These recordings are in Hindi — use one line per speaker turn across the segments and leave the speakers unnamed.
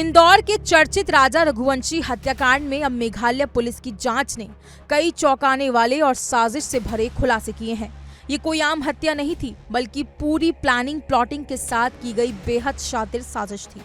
इंदौर के चर्चित राजा रघुवंशी हत्याकांड में अब मेघालय पुलिस की जांच ने कई चौंकाने वाले और साजिश से भरे खुलासे किए हैं। ये कोई आम हत्या नहीं थी, बल्कि पूरी प्लानिंग प्लॉटिंग के साथ की गई बेहद शातिर साजिश थी,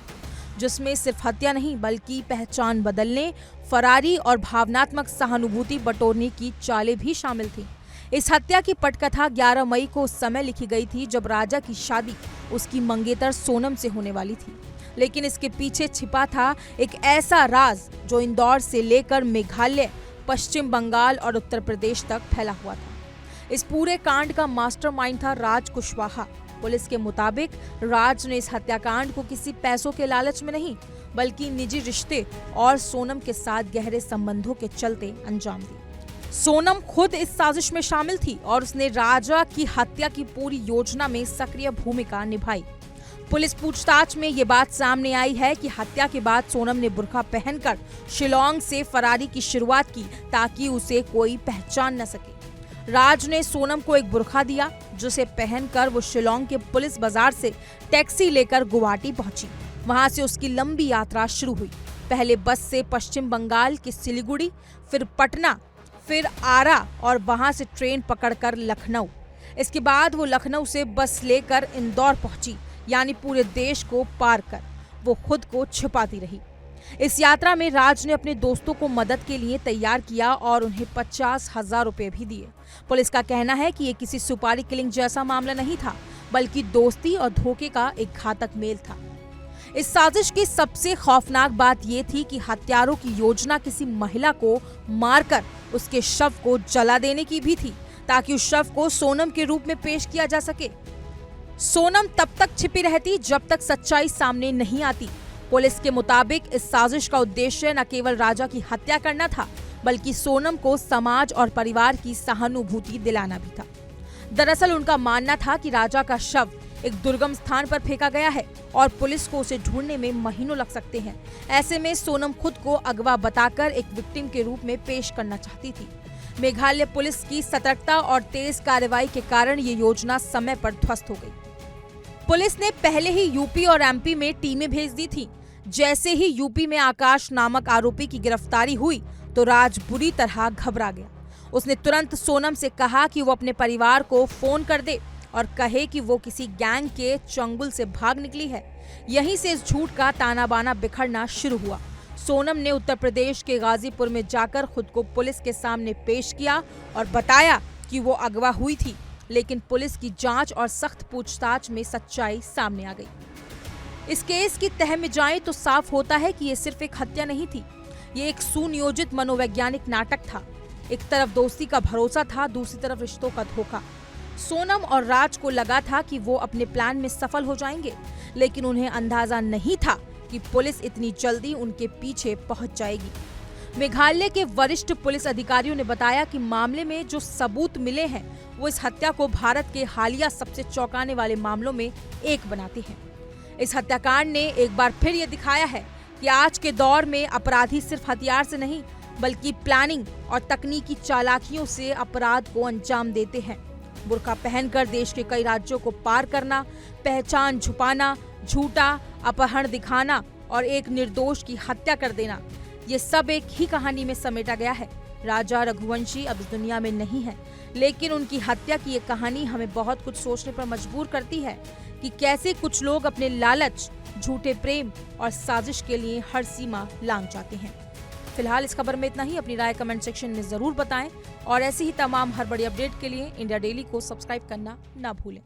जिसमें सिर्फ हत्या नहीं बल्कि पहचान बदलने, फरारी और भावनात्मक सहानुभूति बटोरने की चालें भी शामिल थी। इस हत्या की पटकथा 11 मई को उस समय लिखी गई थी जब राजा की शादी उसकी मंगेतर सोनम से होने वाली थी, लेकिन इसके पीछे छिपा था एक ऐसा राज जो इंदौर से लेकर मेघालय, पश्चिम बंगाल और उत्तर प्रदेश तक फैला हुआ था। इस पूरे कांड का मास्टरमाइंड था राज कुशवाहा। पुलिस के मुताबिक राज ने इस हत्याकांड को किसी पैसों के लालच में नहीं, बल्कि निजी रिश्ते और सोनम के साथ गहरे संबंधों के चलते अंजाम दिया। सोनम खुद इस साजिश में शामिल थी और उसने राजा की हत्या की पूरी योजना में सक्रिय भूमिका निभाई। पुलिस पूछताछ में ये बात सामने आई है कि हत्या के बाद सोनम ने बुर्का पहनकर शिलांग से फरारी की शुरुआत की ताकि उसे कोई पहचान न सके। राज ने सोनम को एक बुर्का दिया, जिसे पहनकर वो शिलांग के पुलिस बाजार से टैक्सी लेकर गुवाहाटी पहुंची। वहां से उसकी लंबी यात्रा शुरू हुई। पहले बस से पश्चिम बंगाल के सिलीगुड़ी, फिर पटना, फिर आरा और वहां से ट्रेन पकड़कर लखनऊ। इसके बाद वो लखनऊ से बस लेकर इंदौर पहुंची, यानी पूरे देश को पार कर वो खुद को छिपाती रही। इस यात्रा में राज ने अपने दोस्तों को मदद के लिए तैयार किया और उन्हें 50,000 रुपए भी दिए। पुलिस का कहना है कि ये किसी सुपारी किलिंग जैसा मामला नहीं था, बल्कि दोस्ती और धोखे का एक घातक मेल था। इस साजिश की सबसे खौफनाक बात यह थी कि हत्यारों की योजना किसी महिला को मारकर उसके शव को जला देने की भी थी, ताकि उस शव को सोनम के रूप में पेश किया जा सके। सोनम तब तक छिपी रहती जब तक सच्चाई सामने नहीं आती। पुलिस के मुताबिक इस साजिश का उद्देश्य न केवल राजा की हत्या करना था, बल्कि सोनम को समाज और परिवार की सहानुभूति दिलाना भी था। दरअसल उनका मानना था कि राजा का शव एक दुर्गम स्थान पर फेंका गया है और पुलिस को उसे ढूंढने में महीनों लग सकते हैं। ऐसे में सोनम खुद को अगवा बताकर एक विक्टिम के रूप में पेश करना चाहती थी। मेघालय पुलिस की सतर्कता और तेज कार्रवाई के कारण ये योजना समय पर ध्वस्त हो गई। पुलिस ने पहले ही यूपी और एमपी में टीमें भेज दी थी। जैसे ही यूपी में आकाश नामक आरोपी की गिरफ्तारी हुई तो राज बुरी तरह घबरा गया। उसने तुरंत सोनम से कहा कि वो अपने परिवार को फोन कर दे और कहे कि वो किसी गैंग के चंगुल से भाग निकली है। यहीं से इस झूठ का ताना बाना बिखरना शुरू हुआ। सोनम ने उत्तर प्रदेश के गाजीपुर में जाकर खुद को पुलिस के सामने पेश किया और बताया कि वो अगवा हुई थी, लेकिन पुलिस की जांच और सख्त पूछताछ में सच्चाई सामने आ गई। इस केस की तह में जाएं तो साफ होता है कि ये सिर्फ एक हत्या नहीं थी, ये एक सुनियोजित मनोवैज्ञानिक नाटक था। एक तरफ दोस्ती का भरोसा था, दूसरी तरफ रिश्तों का धोखा। सोनम और राज को लगा था कि वो अपने प्लान में सफल हो जाएंगे, लेकिन उन्हें अंदाजा नहीं था कि पुलिस इतनी जल्दी उनके पीछे पहुंच जाएगी। मेघालय के वरिष्ठ पुलिस अधिकारियों ने बताया कि मामले में जो सबूत मिले हैं वो इस हत्या को भारत के हालिया सबसे चौंकाने वाले मामलों में एक बनाते हैं। इस हत्याकांड ने एक बार फिर ये दिखाया है कि आज के दौर में अपराधी सिर्फ हथियार से नहीं, बल्कि प्लानिंग और तकनीकी चालाकियों से अपराध को अंजाम देते हैं। बुर्का पहनकर देश के कई राज्यों को पार करना, पहचान छुपाना, झूठा अपहरण दिखाना और एक निर्दोष की हत्या कर देना, ये सब एक ही कहानी में समेटा गया है। राजा रघुवंशी अब इस दुनिया में नहीं है, लेकिन उनकी हत्या की ये कहानी हमें बहुत कुछ सोचने पर मजबूर करती है कि कैसे कुछ लोग अपने लालच, झूठे प्रेम और साजिश के लिए हर सीमा लांघ जाते हैं। फिलहाल इस खबर में इतना ही। अपनी राय कमेंट सेक्शन में जरूर बताएं और ऐसी ही तमाम हर बड़ी अपडेट के लिए इंडिया डेली को सब्सक्राइब करना ना भूलें।